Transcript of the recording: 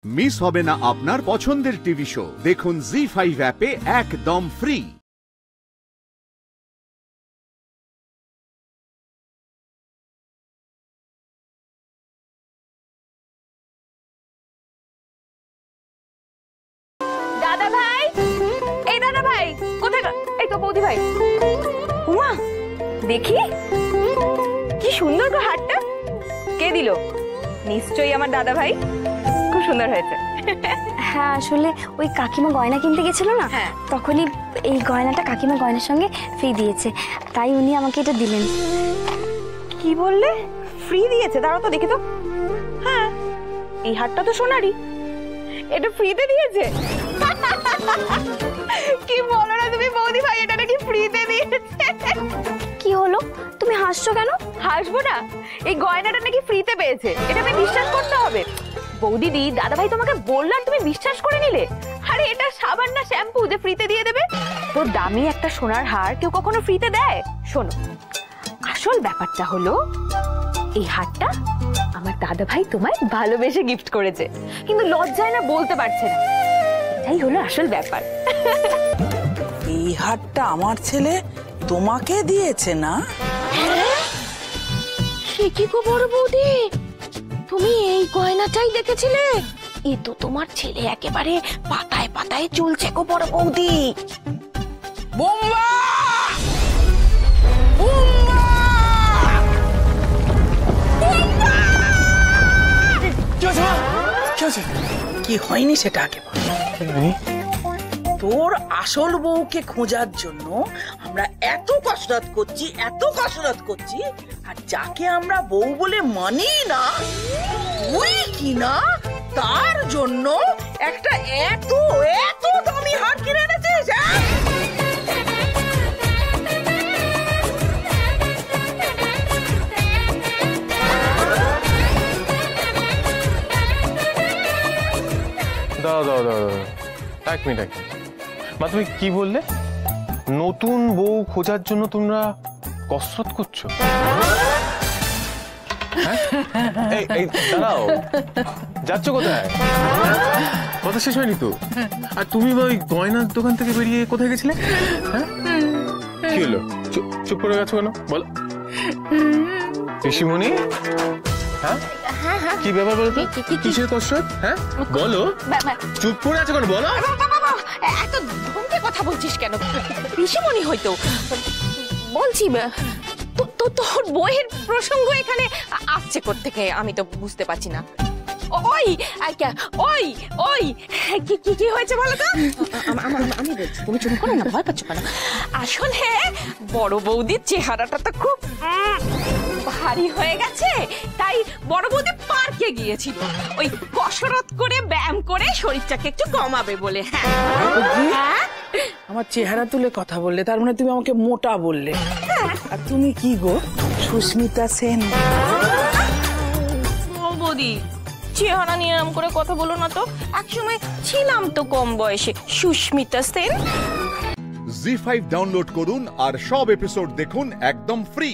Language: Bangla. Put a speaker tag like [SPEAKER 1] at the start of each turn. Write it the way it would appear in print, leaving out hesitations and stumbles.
[SPEAKER 1] মিস হবে না আপনার পছন্দের টিভি শো। দেখুন জি5 অ্যাপে একদম ফ্রি।
[SPEAKER 2] দাদা ভাই, এই দাদা ভাই কোথায়? এই তো বৌদি ভাই। উমা, দেখি কি সুন্দর গো হারটা। কে দিল? নিশ্চয়ই আমার দাদা ভাই। খুব সুন্দর হয়েছে।
[SPEAKER 3] হ্যাঁ, আসলে ওই কাকিমা গয়না কিনতে গেছিল না, তখনই এই গয়নাটা কাকিমা গয়নার সঙ্গে ফ্রি দিয়েছে, তাই উনি আমাকে এটা দিলেন।
[SPEAKER 2] কি বললে? ফ্রি দিয়েছে? দাঁড়াও তো দেখি তো। হ্যাঁ, এই হারটা তো সোনারই, এটা ফ্রিতে দিয়েছে। কি বলো না তুমি বৌদি ভাই, এটা নাকি ফ্রিতে দিয়েছে।
[SPEAKER 3] কি হলো, তুমি হাসছো কেন?
[SPEAKER 2] হাসবো না, এই গয়নাটা নাকি ফ্রিতে পেয়েছে, এটা আমি বিশ্বাস করতে হবে। বৌদিদি, দাদা ভাই তোমাকে বললাম, তুমি বিশ্বাস করে নিলে। আরে এটা সাবান না শ্যাম্পু যে ফ্রিতে দিয়ে দেবে? তো দামি একটা সোনার হার কেউ কখনো ফ্রিতে দেয়? শোনো, আসল ব্যাপারটা হলো এই হারটা আমার দাদা ভাই তোমায় ভালোবেসে গিফট করেছে, কিন্তু লজ্জায় না বলতে পারছে না। এটাই হলো আসল ব্যাপার।
[SPEAKER 4] এই হারটা আমার ছেলে তোমাকে দিয়েছে না?
[SPEAKER 5] সে কি গো বড় বৌদি, তুমি এই গয়নাটাই দেখেছিলে? এ তো তোমার ছেলে একেবারে পাতায় পাতায় চলছে গো বড় বৌদি।
[SPEAKER 4] বোম্বা! কি হয়নি সেটা আগে বল। তোর আসল বউকে খোঁজার জন্য আমরা এত কসরত করছি, আর যাকে আমরা বউ বলে মানি না, ওই কিনা তার জন্য একটা এত এত দামি হার কিনে এনেছিস।
[SPEAKER 6] দাদা এক মিনিট, মা তুমি কি বললে? নতুন বউ খোঁজার জন্য তোমরা কসরত করছো? এই দাঁড়াও, যাচ্ছ কোথায়? কথা শেষ হয়নি তো? আর তুমি ওই গয়নার দোকান থেকে বেরিয়ে কোথায় গেছিলে? কি হলো, চুপ করে গেছো কেন? বলো ঋষিমণি। হ্যাঁ, কি ব্যাপার বলো তো? কিসের কসরত? হ্যাঁ বলো, চুপ করে আছো কেন? বলো।
[SPEAKER 5] এত ধমকে কথা বলছিস কেন? ঋষিমণি হয়তো বলছি, তোর বইয়ের প্রসঙ্গ এখানে আসছে কোত্থেকে আমি তো বুঝতে পারছি না। ওই ওই ওই কি হয়েছে বলো তো? আমি বলছি, তুমি চুপ করো না, ভয় পাচ্ছ কেন? আসলে বড় বৌদির চেহারাটা তো খুব ভারী হয়ে গেছে, তাই বড় বৌদি পার্কে গিয়েছিল ওই কসরত করে ব্যায়াম করে শরীরটাকে একটু কমাবে বলে। হ্যাঁ,
[SPEAKER 4] আমার চেহারা তুলে কথা বললে, তার মানে তুমি আমাকে মোটা বললে। আর তুমি কি গো, সুস্মিতা সেন?
[SPEAKER 5] বৌদি, চেহারা নিয়ে এরকম করে কথা বলো না তো, একসময় ছিলাম তো কম বয়সে সুস্মিতা সেন।
[SPEAKER 1] জি5 ডাউনলোড করুন আর সব এপিসোড দেখুন একদম ফ্রি।